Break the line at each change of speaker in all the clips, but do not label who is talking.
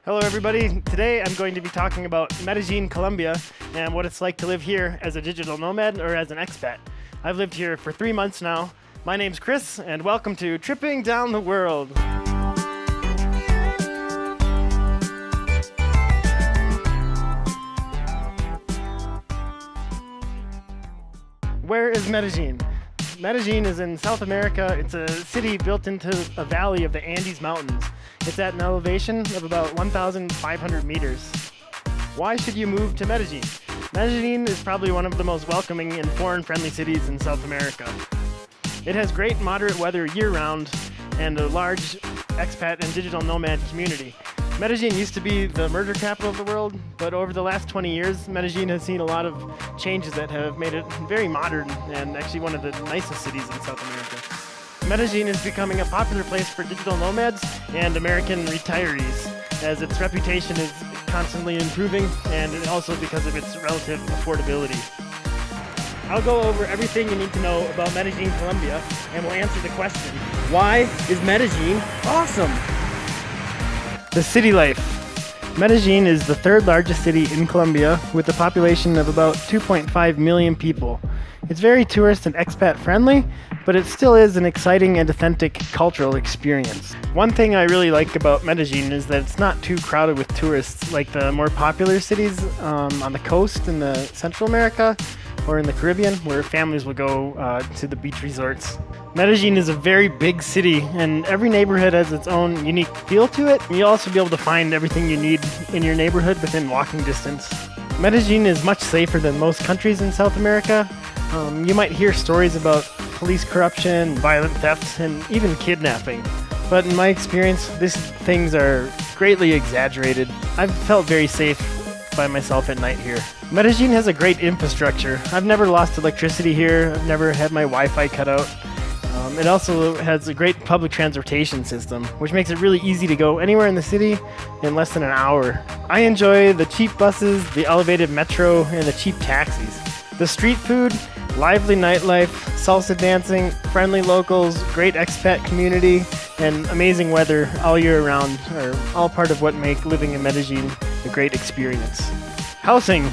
Hello everybody, today I'm going to be talking about Medellin, Colombia, and what it's like to live here as a digital nomad or as an expat. I've lived here for 3 months now. My name's Chris, and welcome to Tripping Down the World. Where is Medellin? Medellin is in South America. It's a city built into a valley of the Andes Mountains. It's at an elevation of about 1,500 meters. Why should you move to Medellin? Medellin is probably one of the most welcoming and foreign-friendly cities in South America. It has great moderate weather year-round and a large expat and digital nomad community. Medellin used to be the murder capital of the world, but over the last 20 years, Medellin has seen a lot of changes that have made it very modern and actually one of the nicest cities in South America. Medellin is becoming a popular place for digital nomads and American retirees, as its reputation is constantly improving and also because of its relative affordability. I'll go over everything you need to know about Medellin, Colombia, and we'll answer the question, why is Medellin awesome? The city life. Medellin is the third largest city in Colombia with a population of about 2.5 million people. It's very tourist and expat friendly, but it still is an exciting and authentic cultural experience. One thing I really like about Medellin is that it's not too crowded with tourists like the more popular cities on the coast in the Central America or in the Caribbean, where families will go to the beach resorts. Medellin is a very big city, and every neighborhood has its own unique feel to it. You'll also be able to find everything you need in your neighborhood within walking distance. Medellin is much safer than most countries in South America. You might hear stories about police corruption, violent thefts, and even kidnapping. But in my experience, these things are greatly exaggerated. I've felt very safe by myself at night here. Medellin has a great infrastructure. I've never lost electricity here. I've never had my Wi-Fi cut out. It also has a great public transportation system, which makes it really easy to go anywhere in the city in less than an hour. I enjoy the cheap buses, the elevated metro, and the cheap taxis. The street food, lively nightlife, salsa dancing, friendly locals, great expat community, and amazing weather all year round are all part of what make living in Medellin a great experience. Housing.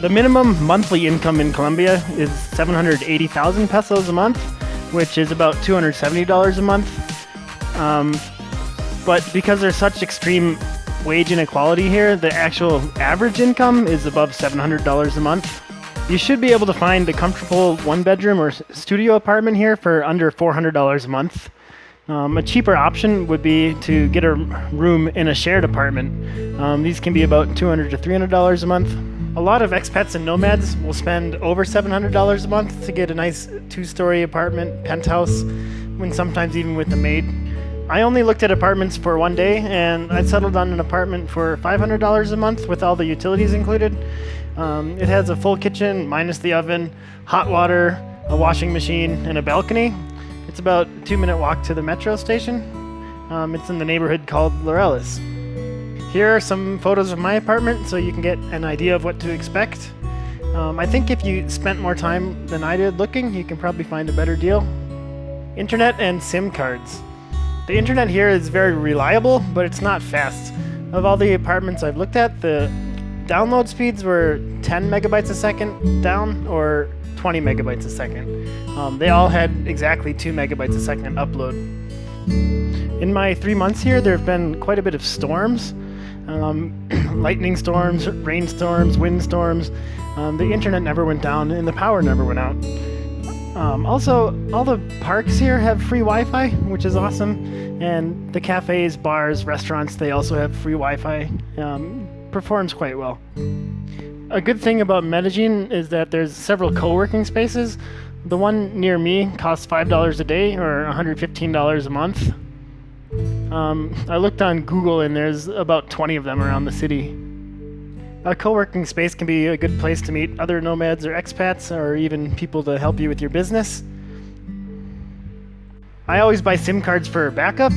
The minimum monthly income in Colombia is 780,000 pesos a month, which is about $270 a month. But because there's such extreme wage inequality here, the actual average income is above $700 a month. You should be able to find a comfortable one-bedroom or studio apartment here for under $400 a month. A cheaper option would be to get a room in a shared apartment. These can be about $200 to $300 a month. A lot of expats and nomads will spend over $700 a month to get a nice 2-story apartment, penthouse, when sometimes even with a maid. I only looked at apartments for 1 day, and I settled on an apartment for $500 a month with all the utilities included. It has a full kitchen minus the oven, hot water, a washing machine, and a balcony. It's about a 2-minute walk to the metro station. It's in the neighborhood called Laureles. Here are some photos of my apartment so you can get an idea of what to expect. I think if you spent more time than I did looking, you can probably find a better deal. Internet and SIM cards. The internet here is very reliable, but it's not fast. Of all the apartments I've looked at, the download speeds were 10 megabytes a second down or 20 megabytes a second. They all had exactly 2 megabytes a second upload. In my 3 months here, there have been quite a bit of storms. Lightning storms, rainstorms, windstorms. The internet never went down and the power never went out. Also, all the parks here have free Wi-Fi, which is awesome. And the cafes, bars, restaurants, they also have free Wi-Fi. Performs quite well. A good thing about Medellin is that there's several co-working spaces. The one near me costs $5 a day or $115 a month. I looked on Google and there's about 20 of them around the city. A co-working space can be a good place to meet other nomads or expats or even people to help you with your business. I always buy SIM cards for backup.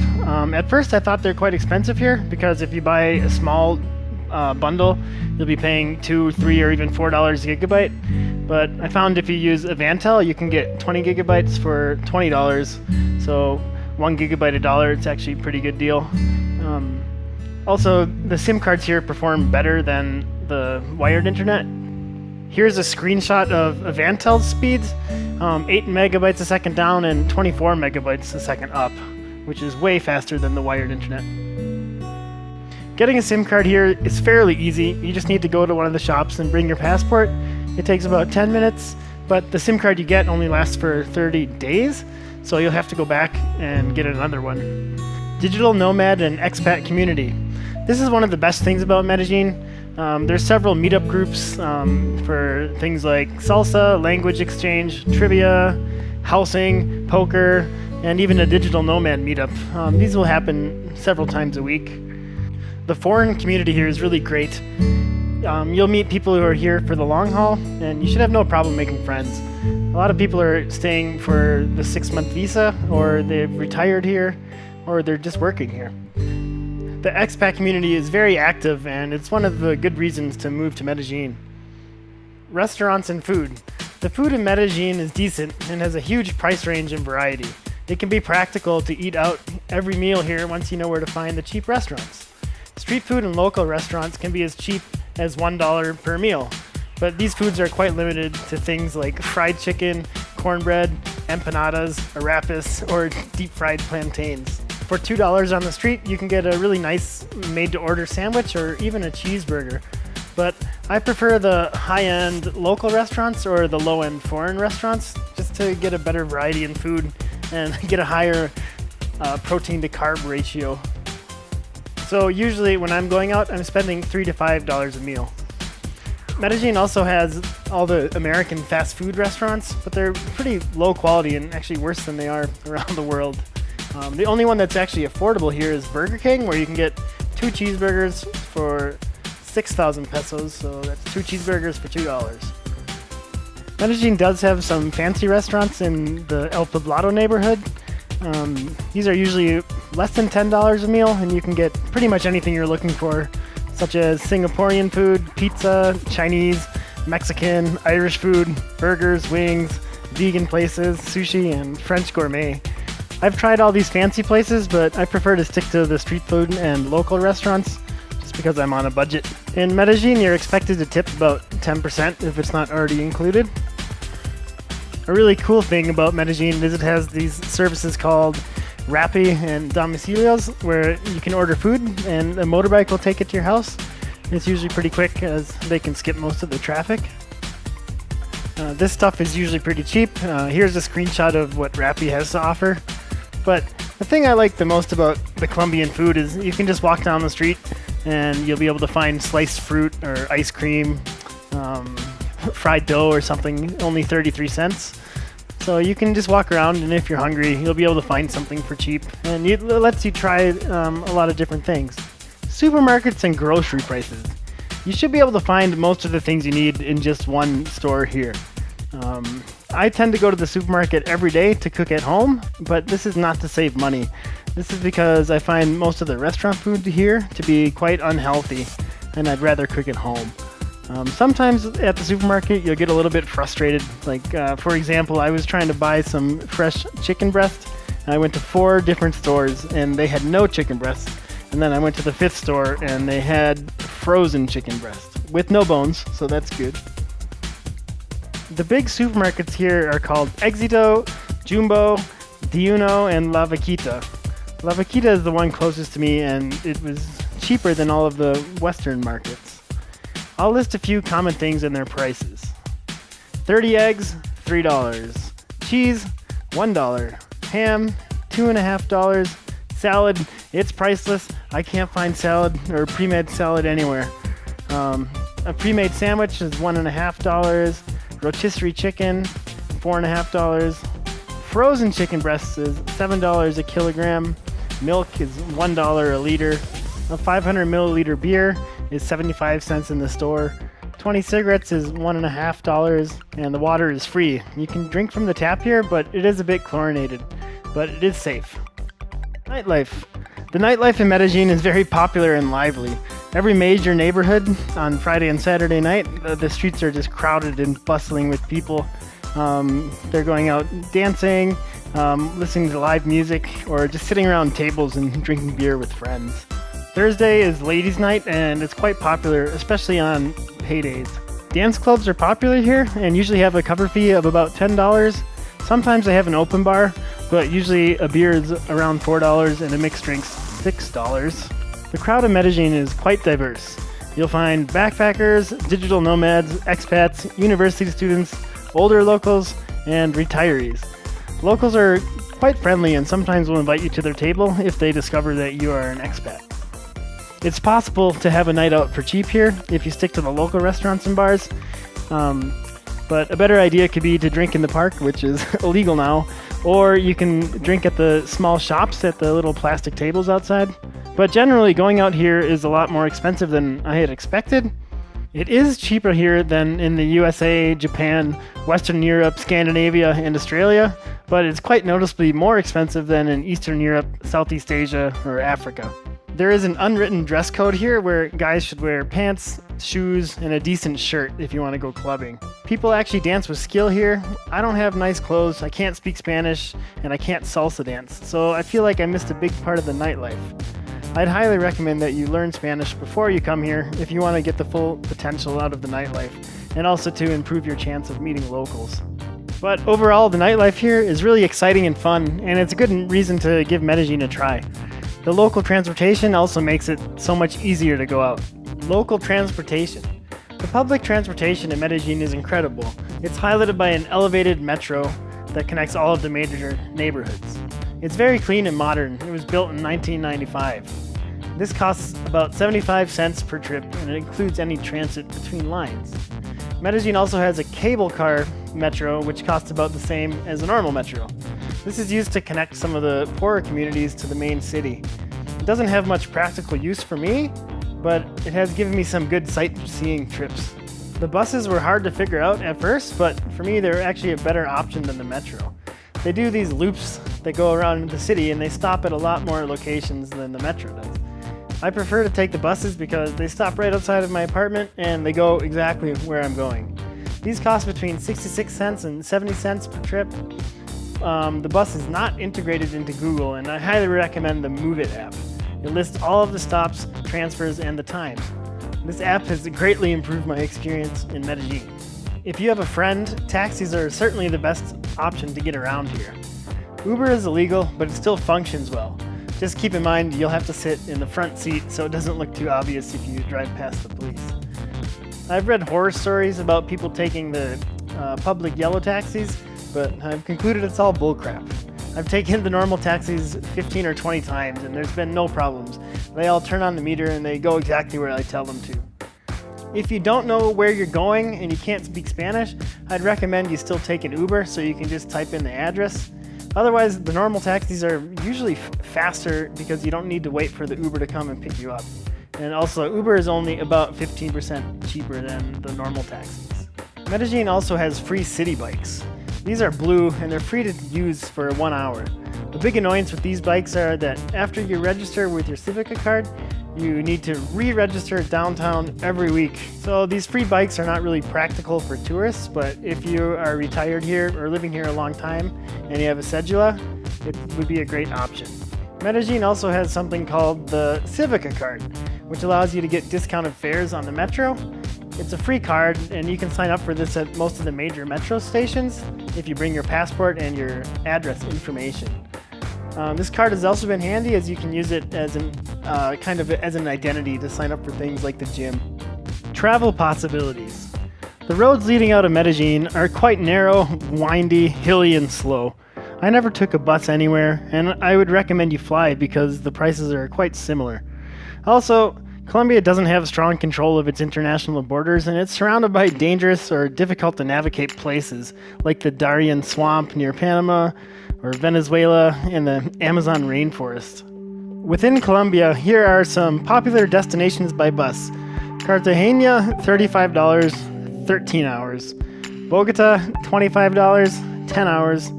At first I thought they're quite expensive here because if you buy a small bundle, you'll be paying $2, $3, or even $4 a gigabyte. But I found if you use Avantel, you can get 20 gigabytes for $20. So 1 gigabyte $1, it's actually a pretty good deal. Also, the SIM cards here perform better than the wired internet. Here's a screenshot of Avantel's speeds, 8 megabytes a second down and 24 megabytes a second up, which is way faster than the wired internet. Getting a SIM card here is fairly easy. You just need to go to one of the shops and bring your passport. It takes about 10 minutes, but the SIM card you get only lasts for 30 days, so you'll have to go back and get another one. Digital Nomad and Expat community. This is one of the best things about Medellin. There's several meetup groups for things like salsa, language exchange, trivia, housing, poker, and even a digital nomad meetup. These will happen several times a week. The foreign community here is really great. You'll meet people who are here for the long haul, and you should have no problem making friends. A lot of people are staying for the 6-month visa, or they've retired here, or they're just working here. The expat community is very active, and it's one of the good reasons to move to Medellin. Restaurants and food. The food in Medellin is decent and has a huge price range and variety. It can be practical to eat out every meal here once you know where to find the cheap restaurants. Street food and local restaurants can be as cheap as $1 per meal, but these foods are quite limited to things like fried chicken, cornbread, empanadas, arrapis, or deep-fried plantains. For $2 on the street, you can get a really nice made-to-order sandwich or even a cheeseburger. But I prefer the high-end local restaurants or the low-end foreign restaurants just to get a better variety in food and get a higher protein to carb ratio. So usually when I'm going out, I'm spending $3 to $5 a meal. Medellin also has all the American fast food restaurants, but they're pretty low quality and actually worse than they are around the world. The only one that's actually affordable here is Burger King, where you can get 2 cheeseburgers for 6,000 pesos, so that's 2 cheeseburgers for $2. Medellin does have some fancy restaurants in the El Poblado neighborhood. These are usually less than $10 a meal, and you can get pretty much anything you're looking for, such as Singaporean food, pizza, Chinese, Mexican, Irish food, burgers, wings, vegan places, sushi, and French gourmet. I've tried all these fancy places, but I prefer to stick to the street food and local restaurants just because I'm on a budget. In Medellin, you're expected to tip about 10% if it's not already included. A really cool thing about Medellin is it has these services called Rappi and Domicilios, where you can order food and a motorbike will take it to your house. It's usually pretty quick as they can skip most of the traffic. This stuff is usually pretty cheap. Here's a screenshot of what Rappi has to offer. But the thing I like the most about the Colombian food is you can just walk down the street and you'll be able to find sliced fruit or ice cream, fried dough or something, only 33 cents. So you can just walk around, and if you're hungry, you'll be able to find something for cheap. And it lets you try a lot of different things. Supermarkets and grocery prices. You should be able to find most of the things you need in just one store here. I tend to go to the supermarket every day to cook at home, but this is not to save money. This is because I find most of the restaurant food here to be quite unhealthy, and I'd rather cook at home. Sometimes at the supermarket you'll get a little bit frustrated. Like for example, I was trying to buy some fresh chicken breast, and I went to 4 different stores and they had no chicken breast. And then I went to the 5th store and they had frozen chicken breast with no bones, so that's good. The big supermarkets here are called Éxito, Jumbo, Diuno, and La Vaquita. La Vaquita is the one closest to me, and it was cheaper than all of the Western markets. I'll list a few common things and their prices. 30 eggs, $3. Cheese, $1. Ham, $2.50. Salad, it's priceless. I can't find salad or pre-made salad anywhere. A pre-made sandwich is $1.50. Rotisserie chicken, $4.50. Frozen chicken breasts is $7 a kilogram. Milk is $1 a liter. A 500 milliliter beer is 75 cents in the store. 20 cigarettes is $1.50, and the water is free. You can drink from the tap here, but it is a bit chlorinated, but it is safe. Nightlife. The nightlife in Medellin is very popular and lively. Every major neighborhood on Friday and Saturday night, the streets are just crowded and bustling with people. They're going out dancing, listening to live music, or just sitting around tables and drinking beer with friends. Thursday is ladies' night, and it's quite popular, especially on paydays. Dance clubs are popular here and usually have a cover fee of about $10. Sometimes they have an open bar, but usually a beer is around $4 and a mixed drink's $6. The crowd in Medellin is quite diverse. You'll find backpackers, digital nomads, expats, university students, older locals, and retirees. Locals are quite friendly and sometimes will invite you to their table if they discover that you are an expat. It's possible to have a night out for cheap here if you stick to the local restaurants and bars, but a better idea could be to drink in the park, which is illegal now, or you can drink at the small shops at the little plastic tables outside. But generally, going out here is a lot more expensive than I had expected. It is cheaper here than in the USA, Japan, Western Europe, Scandinavia, and Australia, but it's quite noticeably more expensive than in Eastern Europe, Southeast Asia, or Africa. There is an unwritten dress code here where guys should wear pants, shoes, and a decent shirt if you want to go clubbing. People actually dance with skill here. I don't have nice clothes, I can't speak Spanish, and I can't salsa dance, so I feel like I missed a big part of the nightlife. I'd highly recommend that you learn Spanish before you come here if you want to get the full potential out of the nightlife, and also to improve your chance of meeting locals. But overall, the nightlife here is really exciting and fun, and it's a good reason to give Medellin a try. The local transportation also makes it so much easier to go out. Local transportation. The public transportation in Medellin is incredible. It's highlighted by an elevated metro that connects all of the major neighborhoods. It's very clean and modern. It was built in 1995. This costs about 75 cents per trip, and it includes any transit between lines. Medellin also has a cable car metro, which costs about the same as a normal metro. This is used to connect some of the poorer communities to the main city. It doesn't have much practical use for me, but it has given me some good sightseeing trips. The buses were hard to figure out at first, but for me they're actually a better option than the metro. They do these loops that go around the city, and they stop at a lot more locations than the metro does. I prefer to take the buses because they stop right outside of my apartment and they go exactly where I'm going. These cost between 66 cents and 70 cents per trip. The bus is not integrated into Google, and I highly recommend the Move It app. It lists all of the stops, transfers, and the times. This app has greatly improved my experience in Medellin. If you have a friend, taxis are certainly the best option to get around here. Uber is illegal, but it still functions well. Just keep in mind you'll have to sit in the front seat so it doesn't look too obvious if you drive past the police. I've read horror stories about people taking the public yellow taxis, but I've concluded it's all bullcrap. I've taken the normal taxis 15 or 20 times and there's been no problems. They all turn on the meter and they go exactly where I tell them to. If you don't know where you're going and you can't speak Spanish, I'd recommend you still take an Uber so you can just type in the address. Otherwise, the normal taxis are usually faster because you don't need to wait for the Uber to come and pick you up. And also, Uber is only about 15% cheaper than the normal taxis. Medellin also has free city bikes. These are blue and they're free to use for 1 hour. The big annoyance with these bikes are that after you register with your Civica card, you need to re-register downtown every week. So these free bikes are not really practical for tourists, but if you are retired here or living here a long time and you have a cedula, it would be a great option. Medellin also has something called the Civica card, which allows you to get discounted fares on the metro. It's a free card, and you can sign up for this at most of the major metro stations if you bring your passport and your address information. This card has also been handy as you can use it as an as an identity to sign up for things like the gym. Travel possibilities. The roads leading out of Medellin are quite narrow, windy, hilly, and slow. I never took a bus anywhere, and I would recommend you fly because the prices are quite similar. Also, Colombia doesn't have strong control of its international borders, and it's surrounded by dangerous or difficult to navigate places like the Darien Swamp near Panama, or Venezuela and the Amazon rainforest. Within Colombia, here are some popular destinations by bus. Cartagena, $35, 13 hours. Bogota, $25, 10 hours.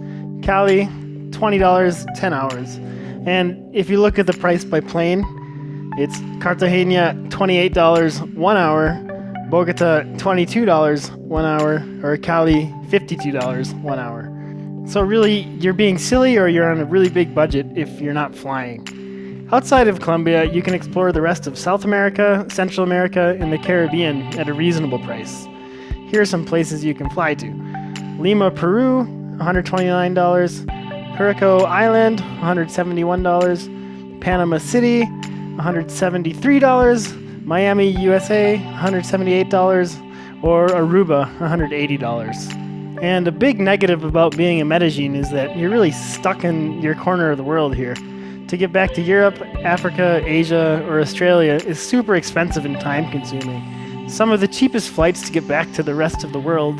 Cali, $20, 10 hours. And if you look at the price by plane, it's Cartagena, $28, 1 hour. Bogota, $22, 1 hour. Or Cali, $52, 1 hour. So really, you're being silly or you're on a really big budget if you're not flying. Outside of Colombia, you can explore the rest of South America, Central America, and the Caribbean at a reasonable price. Here are some places you can fly to. Lima, Peru, $129. Curacao Island, $171. Panama City, $173. Miami, USA, $178. Or Aruba, $180. And a big negative about being in Medellin is that you're really stuck in your corner of the world here. To get back to Europe, Africa, Asia, or Australia is super expensive and time-consuming. Some of the cheapest flights to get back to the rest of the world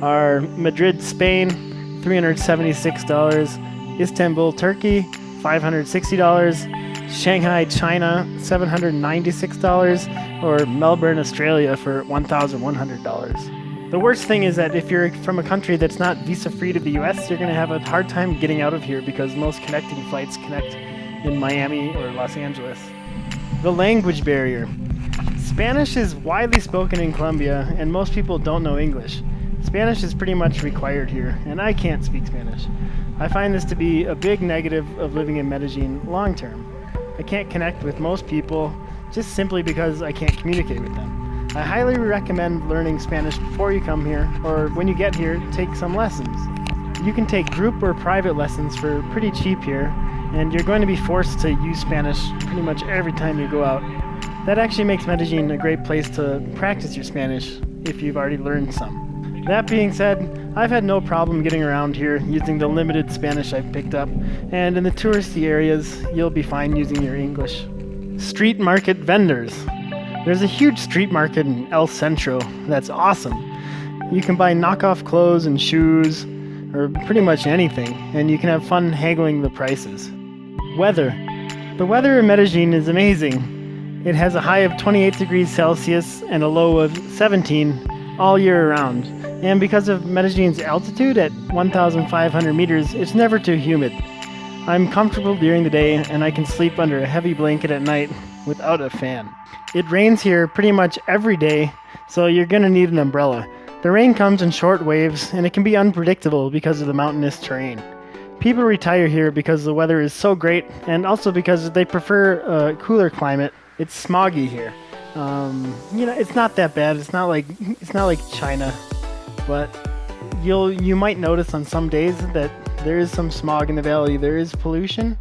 are Madrid, Spain, $376, Istanbul, Turkey, $560, Shanghai, China, $796, or Melbourne, Australia for $1,100. The worst thing is that if you're from a country that's not visa-free to the US, you're going to have a hard time getting out of here because most connecting flights connect in Miami or Los Angeles. The language barrier. Spanish is widely spoken in Colombia, and most people don't know English. Spanish is pretty much required here, and I can't speak Spanish. I find this to be a big negative of living in Medellin long term. I can't connect with most people just simply because I can't communicate with them. I highly recommend learning Spanish before you come here, or when you get here, take some lessons. You can take group or private lessons for pretty cheap here, and you're going to be forced to use Spanish pretty much every time you go out. That actually makes Medellin a great place to practice your Spanish if you've already learned some. That being said, I've had no problem getting around here using the limited Spanish I've picked up, and in the touristy areas, you'll be fine using your English. Street market vendors. There's a huge street market in El Centro that's awesome. You can buy knockoff clothes and shoes, or pretty much anything, and you can have fun haggling the prices. Weather. The weather in Medellin is amazing. It has a high of 28 degrees Celsius and a low of 17 all year around. And because of Medellin's altitude at 1,500 meters, it's never too humid. I'm comfortable during the day, and I can sleep under a heavy blanket at night without a fan. It rains here pretty much every day, so you're gonna need an umbrella. The rain comes in short waves, and it can be unpredictable because of the mountainous terrain. People retire here because the weather is so great, and also because they prefer a cooler climate. It's smoggy here. It's not that bad. It's not like China, but you might notice on some days that there is some smog in the valley. There is pollution,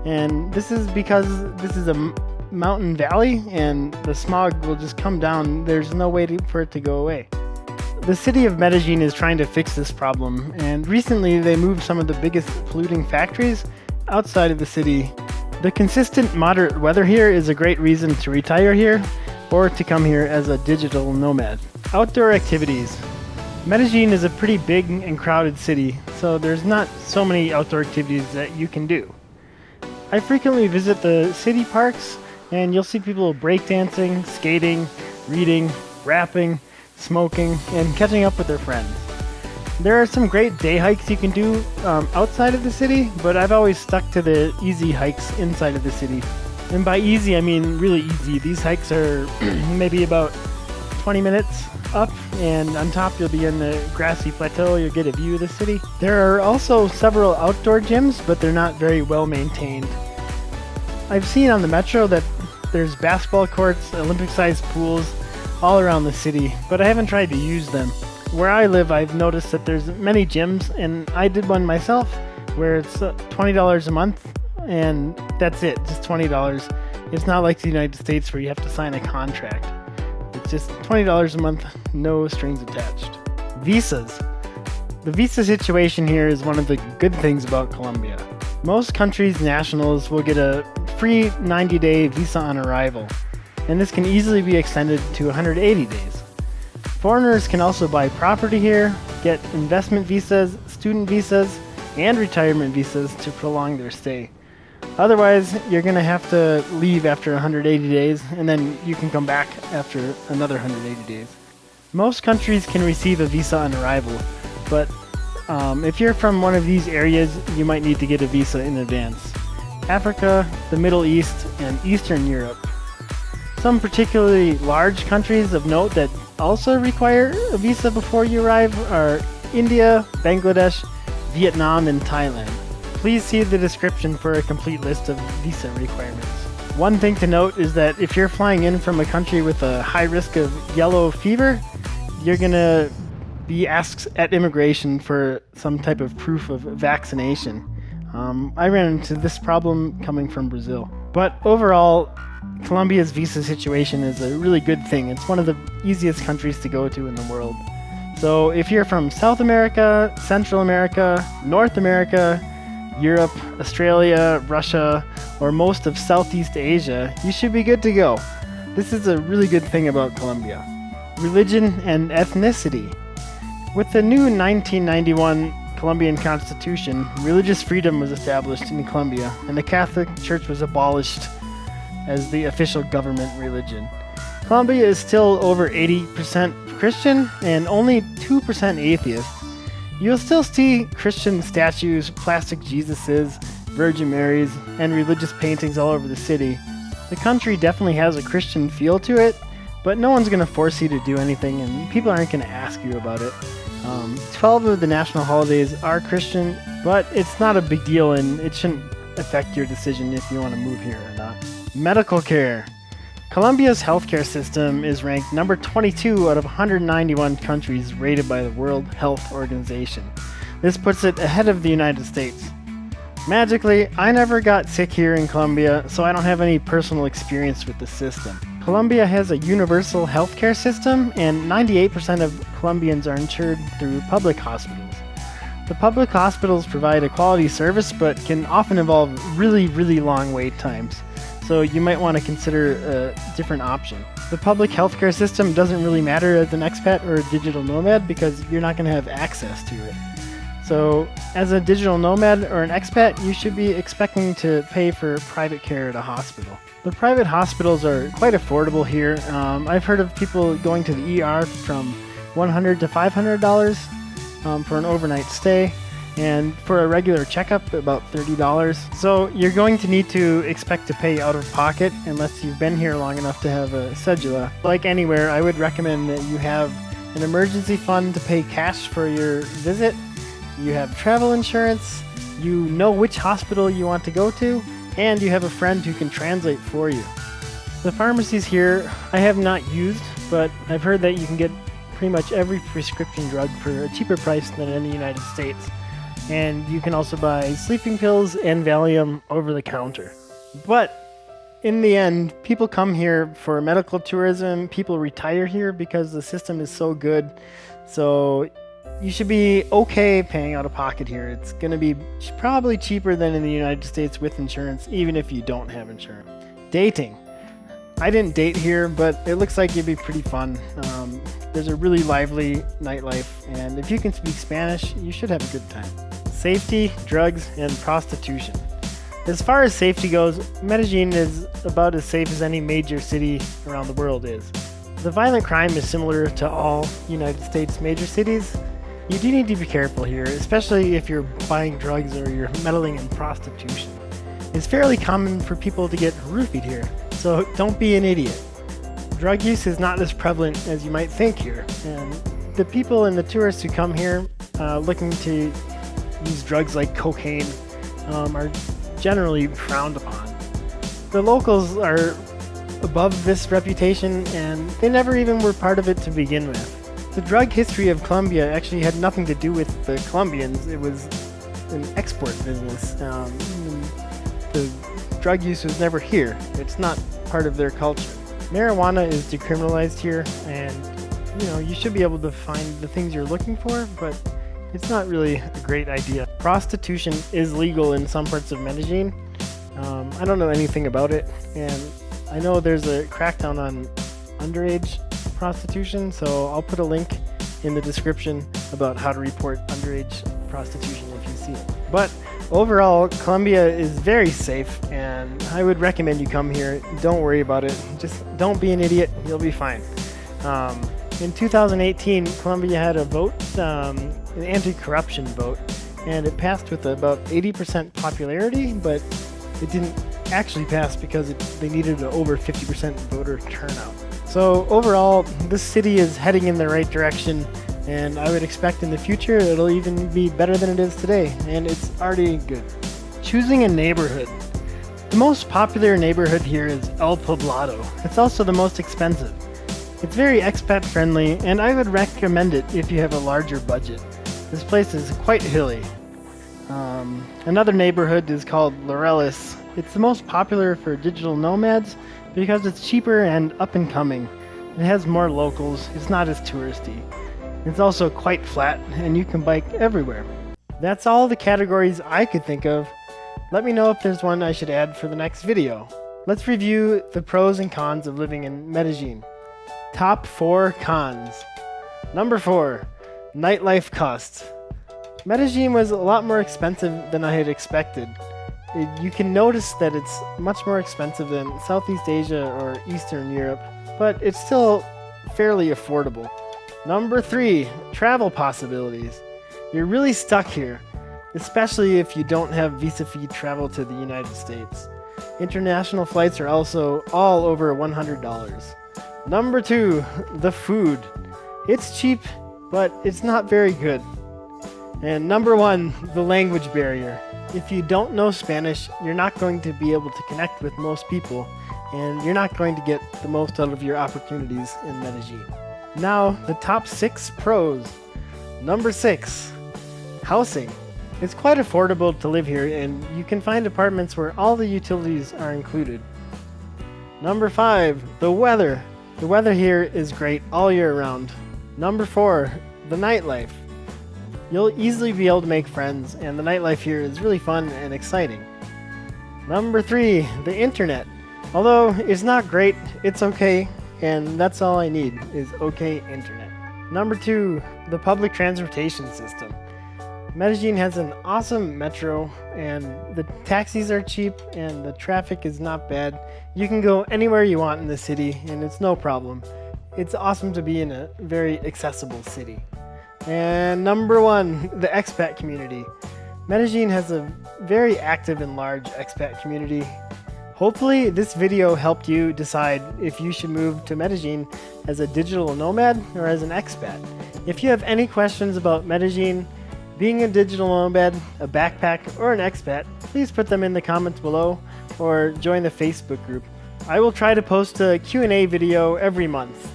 and this is because this is a mountain valley, and the smog will just come down. There's no way for it to go away. The city of Medellin is trying to fix this problem, and recently they moved some of the biggest polluting factories outside of the city. The consistent moderate weather here is a great reason to retire here or to come here as a digital nomad. Outdoor activities. Medellin is a pretty big and crowded city, so there's not so many outdoor activities that you can do. I frequently visit the city parks, and you'll see people breakdancing, skating, reading, rapping, smoking, and catching up with their friends. There are some great day hikes you can do outside of the city, but I've always stuck to the easy hikes inside of the city. And by easy, I mean really easy. These hikes are maybe about 20 minutes up, and on top you'll be in the grassy plateau. You'll get a view of the city. There are also several outdoor gyms, but they're not very well maintained. I've seen on the metro that there's basketball courts, Olympic-sized pools all around the city, but I haven't tried to use them. Where I live, I've noticed that there's many gyms, and I did one myself where it's $20 a month, and that's it, just $20. It's not like the United States where you have to sign a contract. It's just $20 a month, no strings attached. Visas. The visa situation here is one of the good things about Colombia. Most countries' nationals will get a free 90-day visa on arrival, and this can easily be extended to 180 days. Foreigners can also buy property here, get investment visas, student visas, and retirement visas to prolong their stay. Otherwise, you're going to have to leave after 180 days, and then you can come back after another 180 days. Most countries can receive a visa on arrival, but if you're from one of these areas, you might need to get a visa in advance. Africa, the Middle East, and Eastern Europe. Some particularly large countries of note that also require a visa before you arrive are India, Bangladesh, Vietnam, and Thailand. Please see the description for a complete list of visa requirements. One thing to note is that if you're flying in from a country with a high risk of yellow fever, you're gonna be asked at immigration for some type of proof of vaccination. I ran into this problem coming from Brazil. But overall, Colombia's visa situation is a really good thing. It's one of the easiest countries to go to in the world. So if you're from South America, Central America, North America, Europe, Australia, Russia, or most of Southeast Asia, you should be good to go. This is a really good thing about Colombia. Religion and ethnicity. With the new 1991 Colombian Constitution, religious freedom was established in Colombia, and the Catholic Church was abolished as the official government religion. Colombia is still over 80% Christian and only 2% atheist. You'll still see Christian statues, plastic Jesuses, Virgin Marys, and religious paintings all over the city. The country definitely has a Christian feel to it, but no one's going to force you to do anything, and people aren't going to ask you about it. 12 of the national holidays are Christian, but it's not a big deal, and it shouldn't affect your decision if you want to move here or not. Medical care. Colombia's healthcare system is ranked number 22 out of 191 countries rated by the World Health Organization. This puts it ahead of the United States. Magically, I never got sick here in Colombia, so I don't have any personal experience with the system. Colombia has a universal healthcare system, and 98% of Colombians are insured through public hospitals. The public hospitals provide a quality service, but can often involve really long wait times. So you might want to consider a different option. The public healthcare system doesn't really matter as an expat or a digital nomad because you're not going to have access to it. So as a digital nomad or an expat, you should be expecting to pay for private care at a hospital. The private hospitals are quite affordable here. I've heard of people going to the ER from $100 to $500 for an overnight stay, and for a regular checkup, about $30. So you're going to need to expect to pay out of pocket unless you've been here long enough to have a cedula. Like anywhere, I would recommend that you have an emergency fund to pay cash for your visit. You have travel insurance, you know which hospital you want to go to, and you have a friend who can translate for you. The pharmacies here I have not used, but I've heard that you can get pretty much every prescription drug for a cheaper price than in the United States. And you can also buy sleeping pills and Valium over the counter. But in the end, people come here for medical tourism, people retire here because the system is so good. So you should be okay paying out of pocket here. It's going to be probably cheaper than in the United States with insurance, even if you don't have insurance. Dating. I didn't date here, but it looks like it'd be pretty fun. There's a really lively nightlife, and if you can speak Spanish, you should have a good time. Safety, drugs, and prostitution. As far as safety goes, Medellin is about as safe as any major city around the world is. The violent crime is similar to all United States major cities. You do need to be careful here, especially if you're buying drugs or you're meddling in prostitution. It's fairly common for people to get roofied here, so don't be an idiot. Drug use is not as prevalent as you might think here, and the people and the tourists who come here looking to use drugs like cocaine are generally frowned upon. The locals are above this reputation, and they never even were part of it to begin with. The drug history of Colombia actually had nothing to do with the Colombians. It was an export business. The drug use was never here. It's not part of their culture. Marijuana is decriminalized here, and you should be able to find the things you're looking for, but it's not really a great idea. Prostitution is legal in some parts of Medellin. I don't know anything about it, and I know there's a crackdown on underage prostitution, so I'll put a link in the description about how to report underage prostitution if you see it. But overall, Colombia is very safe, and I would recommend you come here. Don't worry about it. Just don't be an idiot. You'll be fine. In 2018, Colombia had a vote, an anti-corruption vote, and it passed with about 80% popularity, but it didn't actually pass because they needed an over 50% voter turnout. So overall, this city is heading in the right direction, and I would expect in the future it'll even be better than it is today, and it's already good. Choosing a neighborhood. The most popular neighborhood here is El Poblado. It's also the most expensive. It's very expat friendly, and I would recommend it if you have a larger budget. This place is quite hilly. Another neighborhood is called Laureles. It's the most popular for digital nomads because it's cheaper and up and coming. It has more locals, it's not as touristy. It's also quite flat, and you can bike everywhere. That's all the categories I could think of. Let me know if there's one I should add for the next video. Let's review the pros and cons of living in Medellin. Top 4 cons. Number 4, nightlife costs. Medellin was a lot more expensive than I had expected. You can notice that it's much more expensive than Southeast Asia or Eastern Europe, but it's still fairly affordable. Number 3, travel possibilities. You're really stuck here, especially if you don't have visa-free travel to the United States. International flights are also all over $100. Number 2, the food. It's cheap, but it's not very good. And number 1, the language barrier. If you don't know Spanish, you're not going to be able to connect with most people, and you're not going to get the most out of your opportunities in Medellin. Now, the top 6 pros. Number 6, housing. It's quite affordable to live here, and you can find apartments where all the utilities are included. Number 5, the weather. The weather here is great all year round. Number 4, the nightlife. You'll easily be able to make friends, and the nightlife here is really fun and exciting. Number 3, the internet. Although it's not great, it's okay, and that's all I need is okay internet. Number 2, the public transportation system. Medellin has an awesome metro, and the taxis are cheap, and the traffic is not bad. You can go anywhere you want in the city, and it's no problem. It's awesome to be in a very accessible city. And number 1, the expat community. Medellin has a very active and large expat community. Hopefully this video helped you decide if you should move to Medellin as a digital nomad or as an expat. If you have any questions about Medellin, being a digital nomad, a backpack, or an expat, please put them in the comments below or join the Facebook group. I will try to post a Q&A video every month.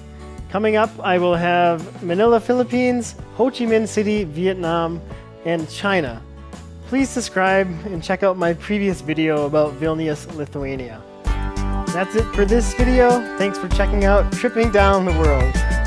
Coming up, I will have Manila, Philippines, Ho Chi Minh City, Vietnam, and China. Please subscribe and check out my previous video about Vilnius, Lithuania. That's it for this video. Thanks for checking out Tripping Down the World.